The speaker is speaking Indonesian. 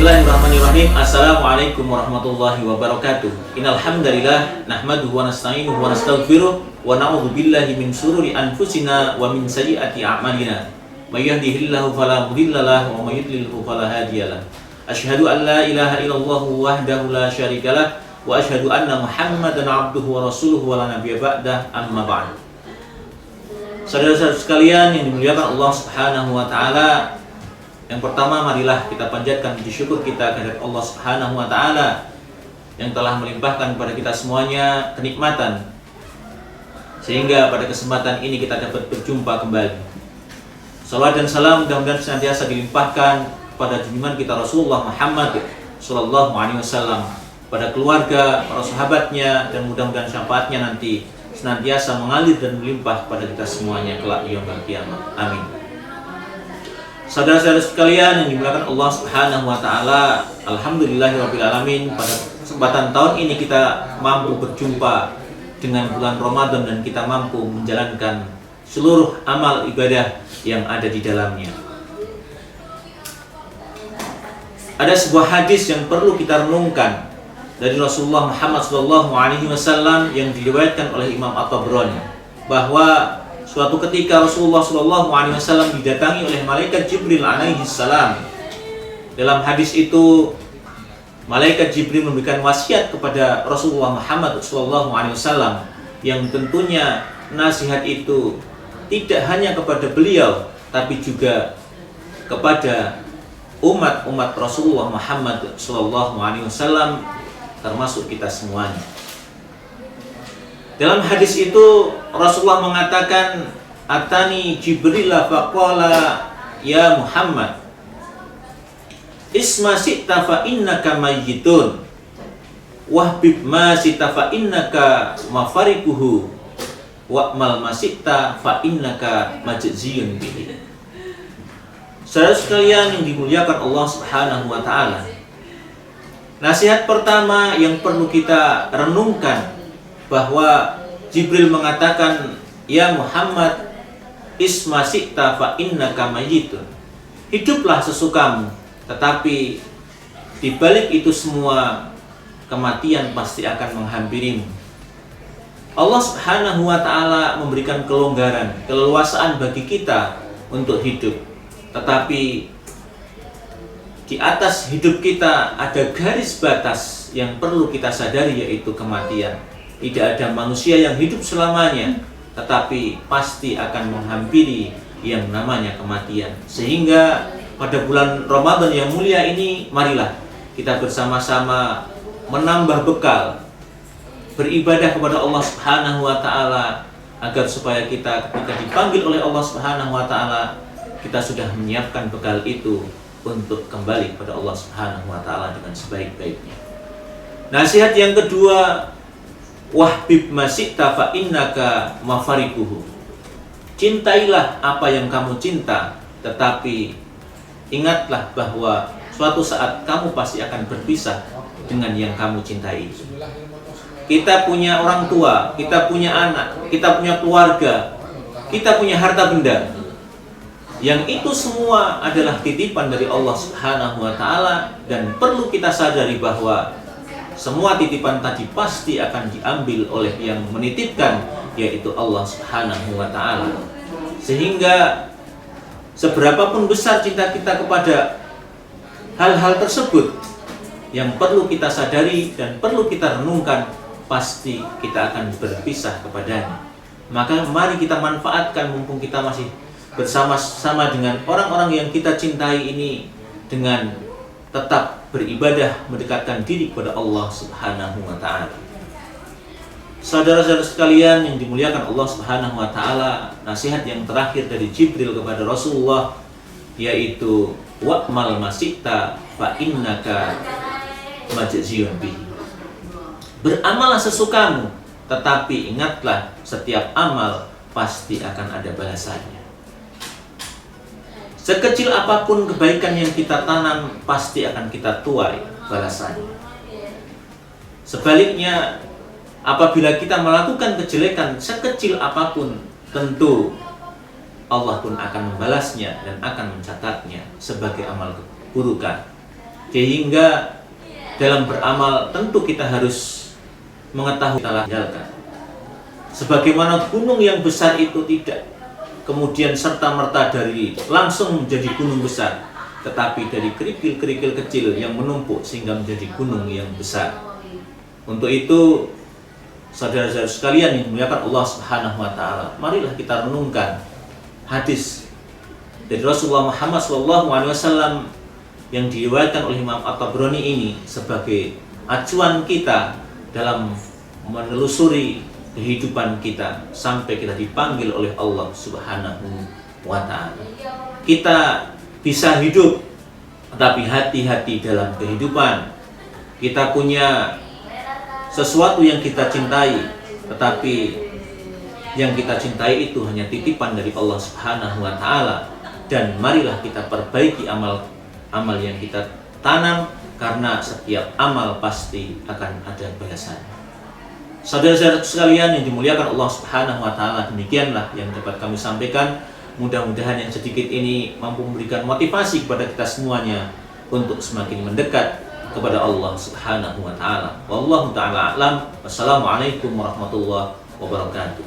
Bismillahirrahmanirrahim. Assalamualaikum warahmatullahi wabarakatuh. Innal hamdalillah nahmaduhu wa nasta'inuhu wa nastaghfiruh wa na'udzu billahi min shururi anfusina wa min sayyiati a'malina. May yahdihillahu fala mudhillalah wa may yudlilhu fala hadiyalah. Asyhadu an la ilaha illallah wahdahu la syarikalah wa asyhadu anna Muhammadan 'abduhu wa rasuluhu wa la nabiyya ba'dah, amma ba'd. Saudara-saudara sekalian yang dimuliakan Allah Subhanahu wa taala, yang pertama, marilah kita panjatkan puji syukur kita kepada Allah Subhanahu wa taala yang telah melimpahkan kepada kita semuanya kenikmatan sehingga pada kesempatan ini kita dapat berjumpa kembali. Salawat dan salam mudah-mudahan senantiasa dilimpahkan pada junjungan kita Rasulullah Muhammad sallallahu alaihi wasallam, pada keluarga, para sahabatnya, dan mudah-mudahan syafaatnya nanti senantiasa mengalir dan melimpah pada kita semuanya kelak di yaumul qiyamah. Amin. Saudara-saudara sekalian yang dimuliakan Allah Subhanahu wa taala, alhamdulillahirabbil alamin, pada kesempatan tahun ini kita mampu berjumpa dengan bulan Ramadan dan kita mampu menjalankan seluruh amal ibadah yang ada di dalamnya. Ada sebuah hadis yang perlu kita renungkan dari Rasulullah Muhammad SAW yang diriwayatkan oleh Imam At-Tabrani, bahwa suatu ketika Rasulullah SAW didatangi oleh malaikat Jibril alaihi salam. Dalam hadis itu, malaikat Jibril memberikan wasiat kepada Rasulullah Muhammad SAW, yang tentunya nasihat itu tidak hanya kepada beliau, tapi juga kepada umat-umat Rasulullah Muhammad SAW, termasuk kita semuanya. Dalam hadis itu Rasulullah mengatakan, "Atani Jibril faqala ya Muhammad, isma sita fa innaka mayyitun, wahbib ma sita fa innaka mafarikuhu, wa'mal ma sita fa innaka majziyun bihi." Saudara sekalian yang dimuliakan Allah Subhanahu wa taala, nasihat pertama yang perlu kita renungkan, bahwa Jibril mengatakan, "Ya Muhammad, isma syi'ta fa innaka mayyitun." Hiduplah sesukamu, tetapi di balik itu semua kematian pasti akan menghampirimu. Allah Subhanahu wa taala memberikan kelonggaran, keleluasaan bagi kita untuk hidup. Tetapi di atas hidup kita ada garis batas yang perlu kita sadari, yaitu kematian. Tidak ada manusia yang hidup selamanya, tetapi pasti akan menghampiri yang namanya kematian. Sehingga pada bulan Ramadan yang mulia ini, marilah kita bersama-sama menambah bekal beribadah kepada Allah Subhanahu wa taala, agar supaya kita ketika dipanggil oleh Allah Subhanahu wa taala, kita sudah menyiapkan bekal itu untuk kembali kepada Allah Subhanahu wa taala dengan sebaik-baiknya. Nasihat yang kedua, wahbib masyi'ta fa innaka mafarikuhu. Cintailah apa yang kamu cinta, tetapi ingatlah bahwa suatu saat kamu pasti akan berpisah dengan yang kamu cintai. Kita punya orang tua, kita punya anak, kita punya keluarga, kita punya harta benda. Yang itu semua adalah titipan dari Allah Subhanahu wa taala, dan perlu kita sadari bahwa semua titipan tadi pasti akan diambil oleh yang menitipkan, yaitu Allah Subhanahu wa taala. Sehingga seberapapun besar cinta kita kepada hal-hal tersebut, yang perlu kita sadari dan perlu kita renungkan, pasti kita akan berpisah kepadanya. Maka mari kita manfaatkan mumpung kita masih bersama-sama dengan orang-orang yang kita cintai ini, dengan tetap beribadah, mendekatkan diri kepada Allah Subhanahu wa taala. Saudara-saudara sekalian yang dimuliakan Allah Subhanahu wa taala, nasihat yang terakhir dari Jibril kepada Rasulullah, yaitu wa'mal masyi'ta fa innaka majziyun bihi. Beramallah sesukamu, tetapi ingatlah setiap amal pasti akan ada balasannya. Sekecil apapun kebaikan yang kita tanam, pasti akan kita tuai balasannya. Sebaliknya, apabila kita melakukan kejelekan sekecil apapun, tentu Allah pun akan membalasnya dan akan mencatatnya sebagai amal keburukan. Sehingga dalam beramal tentu kita harus mengetahui telah tinggalkan. Sebagaimana gunung yang besar itu tidak kemudian serta-merta dari langsung menjadi gunung besar, tetapi dari kerikil-kerikil kecil yang menumpuk sehingga menjadi gunung yang besar. Untuk itu, saudara-saudara sekalian yang dimuliakan Allah Subhanahu wa taala, marilah kita renungkan hadis dari Rasulullah Muhammad SAW yang diriwayatkan oleh Imam At-Tabrani ini sebagai acuan kita dalam menelusuri kehidupan kita sampai kita dipanggil oleh Allah Subhanahu wa taala. Kita bisa hidup, tetapi hati-hati dalam kehidupan. Kita punya sesuatu yang kita cintai, tetapi yang kita cintai itu hanya titipan dari Allah Subhanahu wa taala. Dan marilah kita perbaiki amal yang kita tanam, karena setiap amal pasti akan ada balasannya. Saudara-saudara sekalian yang dimuliakan Allah Subhanahu wa taala, demikianlah yang dapat kami sampaikan. Mudah-mudahan yang sedikit ini mampu memberikan motivasi kepada kita semuanya untuk semakin mendekat kepada Allah Subhanahu wa taala. Wallahu taala a'lam. Wassalamualaikum warahmatullahi wabarakatuh.